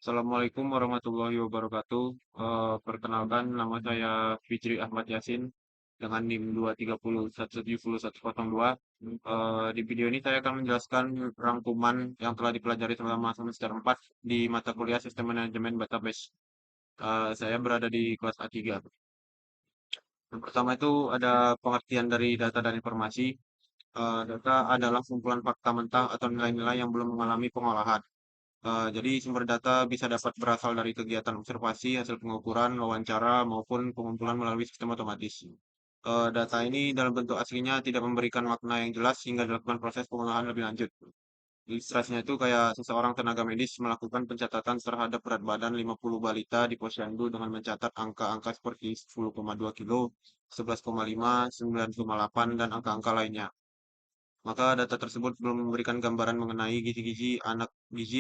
Assalamualaikum warahmatullahi wabarakatuh. Perkenalkan, nama saya Fitri Ahmad Yasin dengan NIM 230171102. Di video ini saya akan menjelaskan rangkuman yang telah dipelajari selama semester 4 di mata kuliah Sistem Manajemen Database. Saya berada di kelas A3. Yang pertama itu ada pengertian dari data dan informasi. Data adalah kumpulan fakta mentah atau nilai-nilai yang belum mengalami pengolahan. Jadi sumber data bisa dapat berasal dari kegiatan observasi, hasil pengukuran, wawancara, maupun pengumpulan melalui sistem otomatis. Data ini dalam bentuk aslinya tidak memberikan makna yang jelas hingga dilakukan proses pengolahan lebih lanjut. Ilustrasinya itu kayak seseorang tenaga medis melakukan pencatatan terhadap berat badan 50 balita di posyandu dengan mencatat angka-angka seperti 10,2 kilo, 11,5, 9,8, dan angka-angka lainnya. Maka data tersebut belum memberikan gambaran mengenai gizi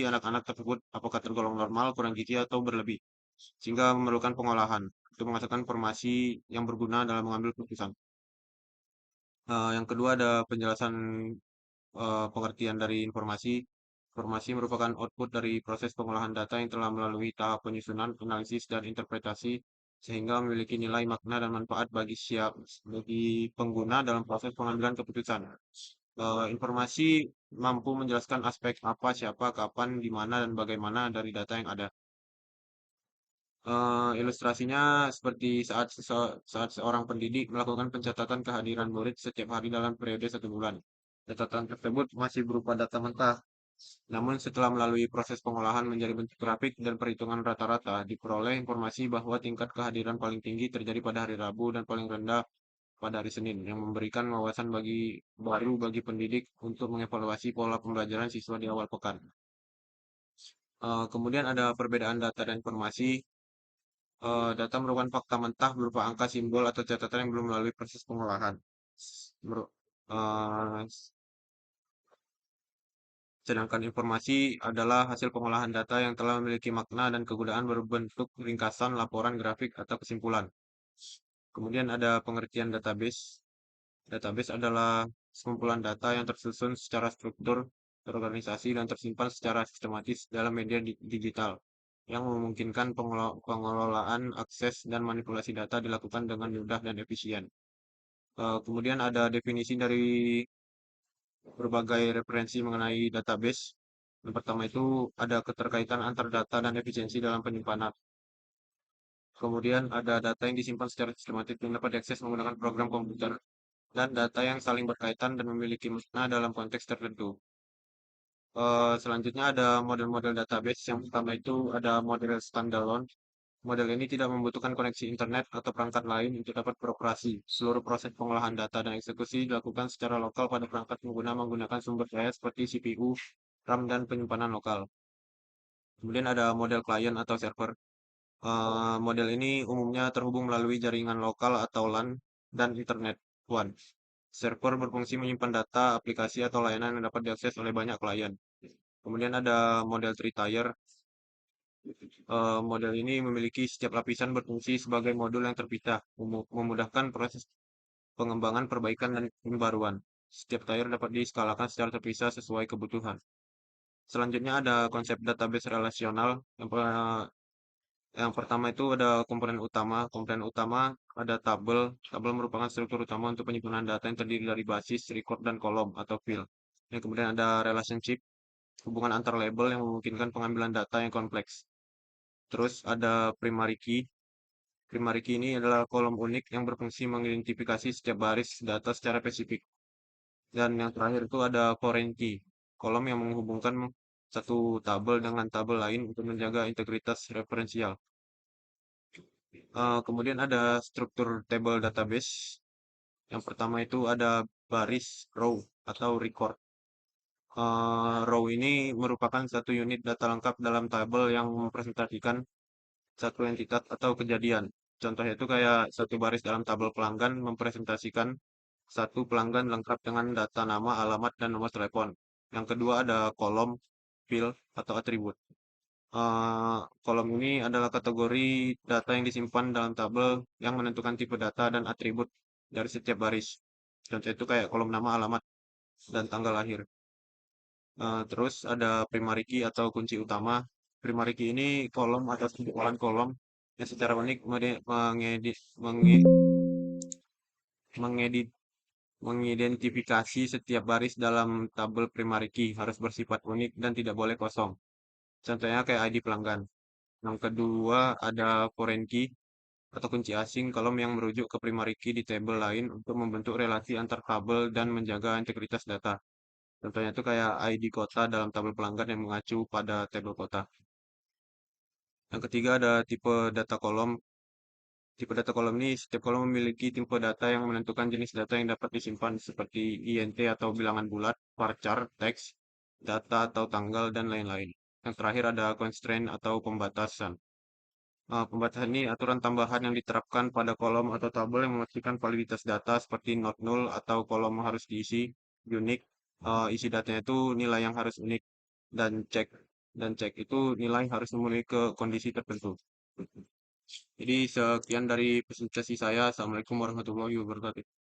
anak-anak tersebut apakah tergolong normal, kurang gizi atau berlebih, sehingga memerlukan pengolahan untuk menghasilkan informasi yang berguna dalam mengambil keputusan. Yang kedua ada penjelasan pengertian dari informasi. Informasi merupakan output dari proses pengolahan data yang telah melalui tahap penyusunan, analisis, dan interpretasi sehingga memiliki nilai makna dan manfaat bagi pengguna dalam proses pengambilan keputusan. Informasi mampu menjelaskan aspek apa, siapa, kapan, di mana, dan bagaimana dari data yang ada. Ilustrasinya seperti saat seorang pendidik melakukan pencatatan kehadiran murid setiap hari dalam periode 1 bulan. Catatan tersebut masih berupa data mentah, namun setelah melalui proses pengolahan menjadi bentuk grafik dan perhitungan rata-rata, diperoleh informasi bahwa tingkat kehadiran paling tinggi terjadi pada hari Rabu dan paling rendah pada hari Senin, yang memberikan wawasan baru bagi pendidik untuk mengevaluasi pola pembelajaran siswa di awal pekan. Kemudian ada perbedaan data dan informasi. Data merupakan fakta mentah berupa angka, simbol, atau catatan yang belum melalui proses pengolahan. Meru- eh, Sedangkan informasi adalah hasil pengolahan data yang telah memiliki makna dan kegunaan berbentuk ringkasan, laporan, grafik, atau kesimpulan. Kemudian ada pengertian database. Database adalah sekumpulan data yang tersusun secara struktur, terorganisasi, dan tersimpan secara sistematis dalam media digital yang memungkinkan pengelolaan, akses, dan manipulasi data dilakukan dengan mudah dan efisien. Kemudian ada definisi dari berbagai referensi mengenai database. Yang pertama itu ada keterkaitan antar data dan efisiensi dalam penyimpanan. Kemudian ada data yang disimpan secara sistematis dan dapat diakses menggunakan program komputer, dan data yang saling berkaitan dan memiliki makna dalam konteks tertentu. Selanjutnya ada model-model database. Yang pertama itu ada model standalone. Model ini tidak membutuhkan koneksi internet atau perangkat lain untuk dapat beroperasi. Seluruh proses pengolahan data dan eksekusi dilakukan secara lokal pada perangkat pengguna menggunakan sumber daya seperti CPU, RAM, dan penyimpanan lokal. Kemudian ada model klien atau server. Model ini umumnya terhubung melalui jaringan lokal atau LAN dan internet WAN. Server berfungsi menyimpan data, aplikasi, atau layanan yang dapat diakses oleh banyak klien. Kemudian ada model three-tier. Model ini memiliki setiap lapisan berfungsi sebagai modul yang terpisah, memudahkan proses pengembangan, perbaikan, dan pembaruan. Setiap tier dapat diskalakan secara terpisah sesuai kebutuhan. Selanjutnya ada konsep database relasional. Yang pertama itu ada komponen utama. Komponen utama ada tabel. Tabel merupakan struktur utama untuk penyimpanan data yang terdiri dari basis, record, dan kolom atau field. Yang kemudian ada relationship, hubungan antar label yang memungkinkan pengambilan data yang kompleks. Terus ada primary key. Primary key ini adalah kolom unik yang berfungsi mengidentifikasi setiap baris data secara spesifik. Dan yang terakhir itu ada foreign key, kolom yang menghubungkan satu tabel dengan tabel lain untuk menjaga integritas referensial. Kemudian ada struktur table database. Yang pertama itu ada baris, row, atau record. Row ini merupakan satu unit data lengkap dalam tabel yang mempresentasikan satu entitas atau kejadian. Contohnya itu kayak satu baris dalam tabel pelanggan mempresentasikan satu pelanggan lengkap dengan data nama, alamat, dan nomor telepon. Yang kedua ada kolom, field, atau atribut. Kolom ini adalah kategori data yang disimpan dalam tabel yang menentukan tipe data dan atribut dari setiap baris. Contoh itu kayak kolom nama, alamat, dan tanggal lahir. Terus ada primary key atau kunci utama. Primary key ini kolom atau kumpulan kolom yang secara unik mengedit mengidentifikasi setiap baris dalam tabel primary key harus bersifat unik dan tidak boleh kosong. Contohnya kayak ID pelanggan. Yang kedua ada foreign key atau kunci asing, kolom yang merujuk ke primary key di tabel lain untuk membentuk relasi antar tabel dan menjaga integritas data. Contohnya itu kayak ID kota dalam tabel pelanggan yang mengacu pada tabel kota. Yang ketiga ada tipe data kolom. Tipe data kolom ini, setiap kolom memiliki tipe data yang menentukan jenis data yang dapat disimpan seperti INT atau bilangan bulat, varchar, teks, data atau tanggal, dan lain-lain. Yang terakhir ada constraint atau pembatasan. Pembatasan ini aturan tambahan yang diterapkan pada kolom atau tabel yang memastikan validitas data seperti not null atau kolom harus diisi unique. Isi datanya itu nilai yang harus unik dan cek itu nilai harus memenuhi ke kondisi tertentu. Jadi sekian dari presentasi saya. Assalamualaikum warahmatullahi wabarakatuh.